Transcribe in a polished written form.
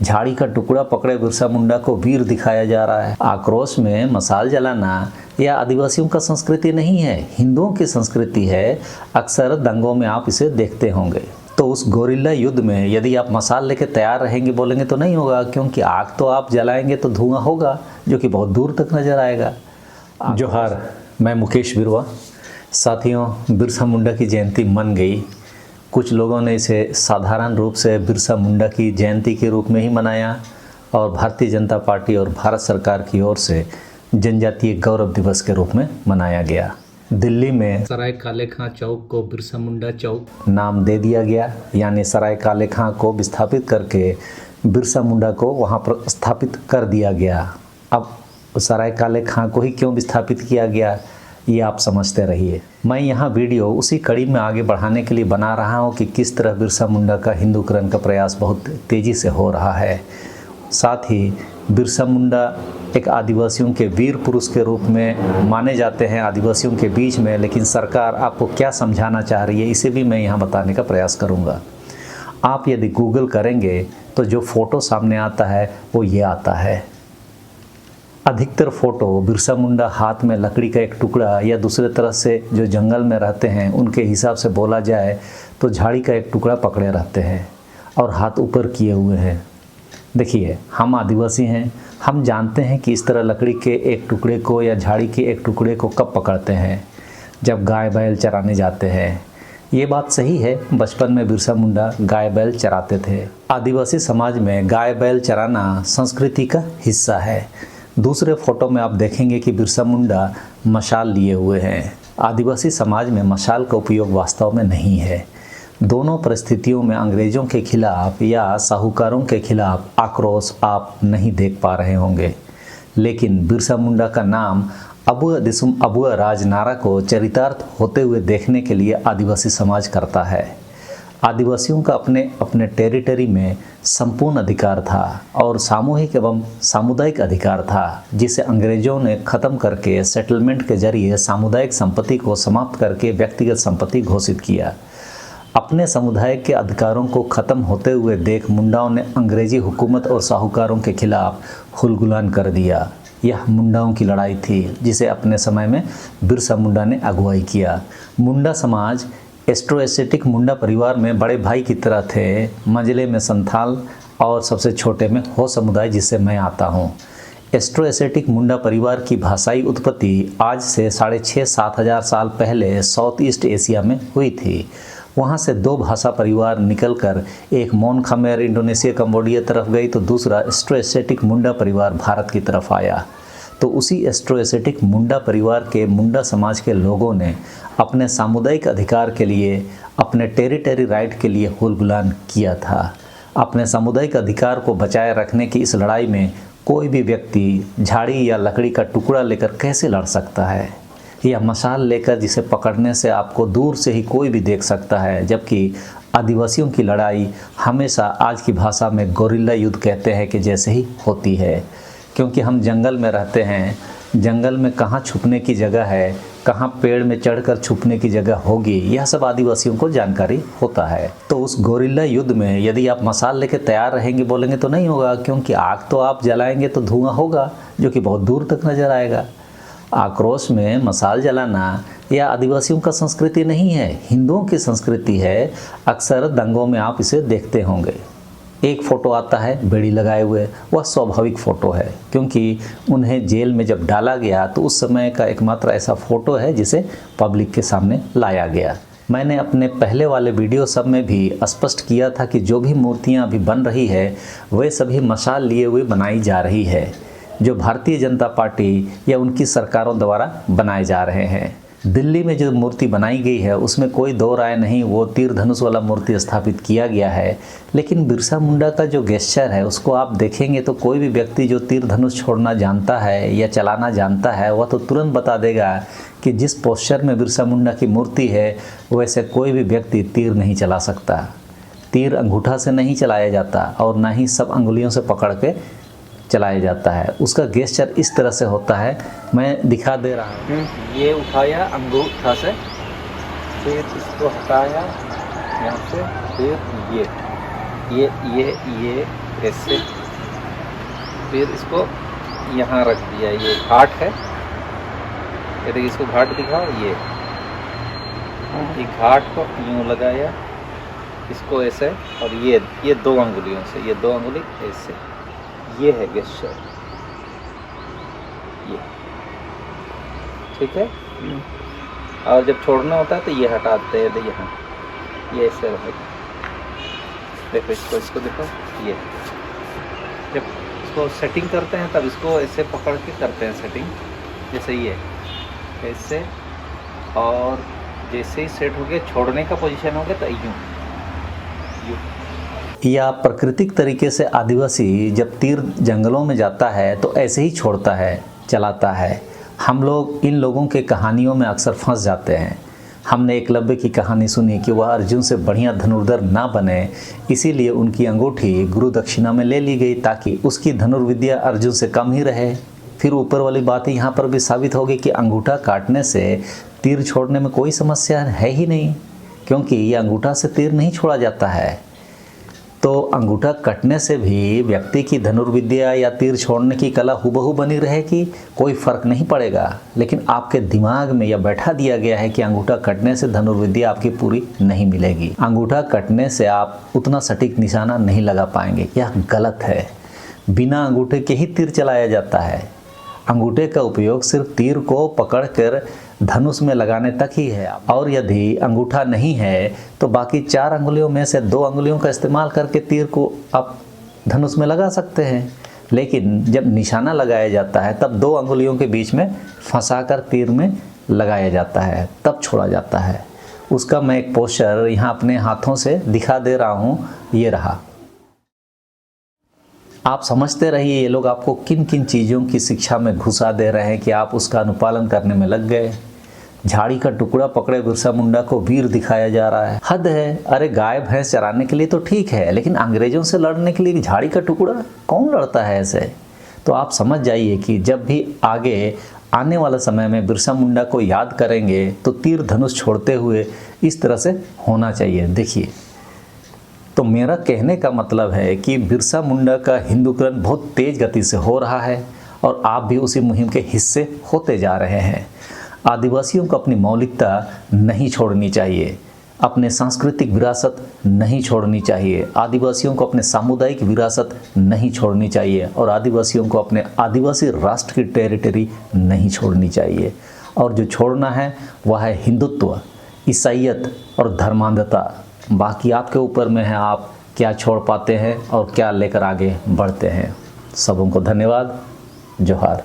झाड़ी का टुकड़ा पकड़े बिरसा मुंडा को वीर दिखाया जा रहा है। आक्रोश में मशाल जलाना यह आदिवासियों का संस्कृति नहीं है, हिंदुओं की संस्कृति है। अक्सर दंगों में आप इसे देखते होंगे। तो उस गोरिल्ला युद्ध में यदि आप मशाल लेके तैयार रहेंगे बोलेंगे तो नहीं होगा, क्योंकि आग तो आप जलाएंगे तो धुआं होगा जो कि बहुत दूर तक नजर आएगा। जोहार, मैं मुकेश बिरवा। साथियों, बिरसा मुंडा की जयंती मन गई। कुछ लोगों ने इसे साधारण रूप से बिरसा मुंडा की जयंती के रूप में ही मनाया और भारतीय जनता पार्टी और भारत सरकार की ओर से जनजातीय गौरव दिवस के रूप में मनाया गया। दिल्ली में सराय काले खां चौक को बिरसा मुंडा चौक नाम दे दिया गया, यानी सराय काले खां को विस्थापित करके बिरसा मुंडा को वहां पर स्थापित कर दिया गया। अब सराय काले खां को ही क्यों विस्थापित किया गया, ये आप समझते रहिए। मैं यहाँ वीडियो उसी कड़ी में आगे बढ़ाने के लिए बना रहा हूँ कि किस तरह बिरसा मुंडा का हिंदूकरण का प्रयास बहुत तेज़ी से हो रहा है। साथ ही बिरसा मुंडा एक आदिवासियों के वीर पुरुष के रूप में माने जाते हैं आदिवासियों के बीच में, लेकिन सरकार आपको क्या समझाना चाह रही है इसे भी मैं यहाँ बताने का प्रयास करूँगा। आप यदि गूगल करेंगे तो जो फ़ोटो सामने आता है वो ये आता है। अधिकतर फ़ोटो बिरसा मुंडा हाथ में लकड़ी का एक टुकड़ा या दूसरे तरह से जो जंगल में रहते हैं उनके हिसाब से बोला जाए तो झाड़ी का एक टुकड़ा पकड़े रहते हैं और हाथ ऊपर किए हुए हैं। देखिए, हम आदिवासी हैं, हम जानते हैं कि इस तरह लकड़ी के एक टुकड़े को या झाड़ी के एक टुकड़े को कब पकड़ते हैं, जब गाय बैल चराने जाते हैं। ये बात सही है, बचपन में बिरसा मुंडा गाय बैल चराते थे। आदिवासी समाज में गाय बैल चराना संस्कृति का हिस्सा है। दूसरे फोटो में आप देखेंगे कि बिरसा मुंडा मशाल लिए हुए हैं। आदिवासी समाज में मशाल का उपयोग वास्तव में नहीं है। दोनों परिस्थितियों में अंग्रेज़ों के खिलाफ या साहूकारों के खिलाफ आक्रोश आप नहीं देख पा रहे होंगे, लेकिन बिरसा मुंडा का नाम अबुआ दिसुम अबुआ राजनारा को चरितार्थ होते हुए देखने के लिए आदिवासी समाज करता है। आदिवासियों का अपने अपने टेरिटरी में संपूर्ण अधिकार था और सामूहिक एवं सामुदायिक अधिकार था, जिसे अंग्रेजों ने ख़त्म करके सेटलमेंट के जरिए सामुदायिक संपत्ति को समाप्त करके व्यक्तिगत संपत्ति घोषित किया। अपने समुदाय के अधिकारों को ख़त्म होते हुए देख मुंडाओं ने अंग्रेजी हुकूमत और साहूकारों के खिलाफ हुलगुलान कर दिया। यह मुंडाओं की लड़ाई थी जिसे अपने समय में बिरसा मुंडा ने अगुवाई किया। मुंडा समाज एस्ट्रोएसेटिक मुंडा परिवार में बड़े भाई की तरह थे, मंझले में संथाल और सबसे छोटे में हो समुदाय जिससे मैं आता हूँ। एस्ट्रोएसेटिक मुंडा परिवार की भाषाई उत्पत्ति आज से 6,500-7 हज़ार साल पहले साउथ ईस्ट एशिया में हुई थी। वहाँ से दो भाषा परिवार निकलकर एक मोन खमेर इंडोनेशिया कंबोडिया तरफ गई तो दूसरा एस्ट्रोएसेटिक मुंडा परिवार भारत की तरफ आया। तो उसी एस्ट्रोएसेटिक मुंडा परिवार के मुंडा समाज के लोगों ने अपने सामुदायिक अधिकार के लिए, अपने टेरिटरी राइट के लिए हुलगुलान किया था। अपने सामुदायिक अधिकार को बचाए रखने की इस लड़ाई में कोई भी व्यक्ति झाड़ी या लकड़ी का टुकड़ा लेकर कैसे लड़ सकता है, या मशाल लेकर जिसे पकड़ने से आपको दूर से ही कोई भी देख सकता है। जबकि आदिवासियों की लड़ाई हमेशा आज की भाषा में गोरिल्ला युद्ध कहते हैं कि जैसे ही होती है, क्योंकि हम जंगल में रहते हैं। जंगल में कहाँ छुपने की जगह है, कहाँ पेड़ में चढ़कर छुपने की जगह होगी, यह सब आदिवासियों को जानकारी होता है। तो उस गोरिल्ला युद्ध में यदि आप मशाल लेके तैयार रहेंगे बोलेंगे तो नहीं होगा, क्योंकि आग तो आप जलाएंगे तो धुआं होगा जो कि बहुत दूर तक नजर आएगा। आक्रोश में मशाल जलाना यह आदिवासियों का संस्कृति नहीं है, हिंदुओं की संस्कृति है। अक्सर दंगों में आप इसे देखते होंगे। एक फ़ोटो आता है बेड़ी लगाए हुए, वह स्वाभाविक फ़ोटो है, क्योंकि उन्हें जेल में जब डाला गया तो उस समय का एकमात्र ऐसा फ़ोटो है जिसे पब्लिक के सामने लाया गया। मैंने अपने पहले वाले वीडियो सब में भी स्पष्ट किया था कि जो भी मूर्तियां अभी बन रही है वे सभी मशाल लिए हुए बनाई जा रही है, जो भारतीय जनता पार्टी या उनकी सरकारों द्वारा बनाए जा रहे हैं। दिल्ली में जो मूर्ति बनाई गई है उसमें कोई दो राय नहीं, वो तीर धनुष वाला मूर्ति स्थापित किया गया है। लेकिन बिरसा मुंडा का जो गेस्चर है उसको आप देखेंगे तो कोई भी व्यक्ति जो तीर धनुष छोड़ना जानता है या चलाना जानता है वह तो तुरंत बता देगा कि जिस पोस्चर में बिरसा मुंडा की मूर्ति है वैसे कोई भी व्यक्ति तीर नहीं चला सकता। तीर अंगूठा से नहीं चलाया जाता और ना ही सब अंगुलियों से पकड़ के चलाया जाता है। उसका गेस्चर इस तरह से होता है, मैं दिखा दे रहा हूँ। ये उठाया अंगूठा से, फिर इसको हटाया यहाँ से, फिर ये ऐसे, फिर इसको यहाँ रख दिया, ये घाट है, ये देखिए इसको घाट दिखाओ, ये घाट को यूँ लगाया, इसको ऐसे, और ये 2 अंगुलियों से, ये 2 अंगुली ऐसे, ये है गेस्चर, ये ठीक है। और जब छोड़ना होता है तो ये हटाते हैं, यहाँ ये ऐसे रहेगा, देखो इसको देखो, ये जब इसको सेटिंग करते हैं तब इसको ऐसे पकड़ के करते हैं सेटिंग, जैसे ये ऐसे, और जैसे ही सेट हो गया, छोड़ने का पोजीशन हो गया तो यूँ या प्राकृतिक तरीके से आदिवासी जब तीर जंगलों में जाता है तो ऐसे ही छोड़ता है, चलाता है। हम लोग इन लोगों के कहानियों में अक्सर फंस जाते हैं। हमने एकलव्य की कहानी सुनी कि वह अर्जुन से बढ़िया धनुर्धर ना बने, इसीलिए उनकी अंगूठी गुरु दक्षिणा में ले ली गई ताकि उसकी धनुर्विद्या अर्जुन से कम ही रहे। फिर ऊपर वाली बातें यहाँ पर भी साबित होगी कि अंगूठा काटने से तीर छोड़ने में कोई समस्या है ही नहीं, क्योंकि ये अंगूठा से तीर नहीं छोड़ा जाता है। तो अंगूठा कटने से भी व्यक्ति की धनुर्विद्या या तीर छोड़ने की कला हुबहू बनी रहेगी, कोई फर्क नहीं पड़ेगा। लेकिन आपके दिमाग में यह बैठा दिया गया है कि अंगूठा कटने से धनुर्विद्या आपकी पूरी नहीं मिलेगी। अंगूठा कटने से आप उतना सटीक निशाना नहीं लगा पाएंगे, यह गलत है। बिना अंगूठे के ही तीर चलाया जाता है। अंगूठे का उपयोग सिर्फ तीर को पकड़कर धनुष में लगाने तक ही है, और यदि अंगूठा नहीं है तो बाकी 4 अंगुलियों में से 2 अंगुलियों का इस्तेमाल करके तीर को आप धनुष में लगा सकते हैं। लेकिन जब निशाना लगाया जाता है तब 2 अंगुलियों के बीच में फंसाकर तीर में लगाया जाता है, तब छोड़ा जाता है। उसका मैं एक पोस्टर यहाँ अपने हाथों से दिखा दे रहा हूँ, ये रहा। आप समझते रहिए ये लोग आपको किन किन चीज़ों की शिक्षा में घुसा दे रहे हैं कि आप उसका अनुपालन करने में लग गए। झाड़ी का टुकड़ा पकड़े बिरसा मुंडा को वीर दिखाया जा रहा है, हद है। अरे गाय भैंस चराने के लिए तो ठीक है, लेकिन अंग्रेज़ों से लड़ने के लिए झाड़ी का टुकड़ा कौन लड़ता है ऐसे। तो आप समझ जाइए कि जब भी आगे आने वाला समय में बिरसा मुंडा को याद करेंगे तो तीर धनुष छोड़ते हुए इस तरह से होना चाहिए। देखिए, तो मेरा कहने का मतलब है कि बिरसा मुंडा का हिंदूकरण बहुत तेज गति से हो रहा है और आप भी उसी मुहिम के हिस्से होते जा रहे हैं। आदिवासियों को अपनी मौलिकता नहीं छोड़नी चाहिए, अपने सांस्कृतिक विरासत नहीं छोड़नी चाहिए, आदिवासियों को अपने सामुदायिक विरासत नहीं छोड़नी चाहिए, और आदिवासियों को अपने आदिवासी राष्ट्र की टेरिटरी नहीं छोड़नी चाहिए। और जो छोड़ना है वह है हिंदुत्व, ईसाईयत और धर्मांधता। बाकी आपके ऊपर में है, आप क्या छोड़ पाते हैं और क्या लेकर आगे बढ़ते हैं। सबों को धन्यवाद। जोहार।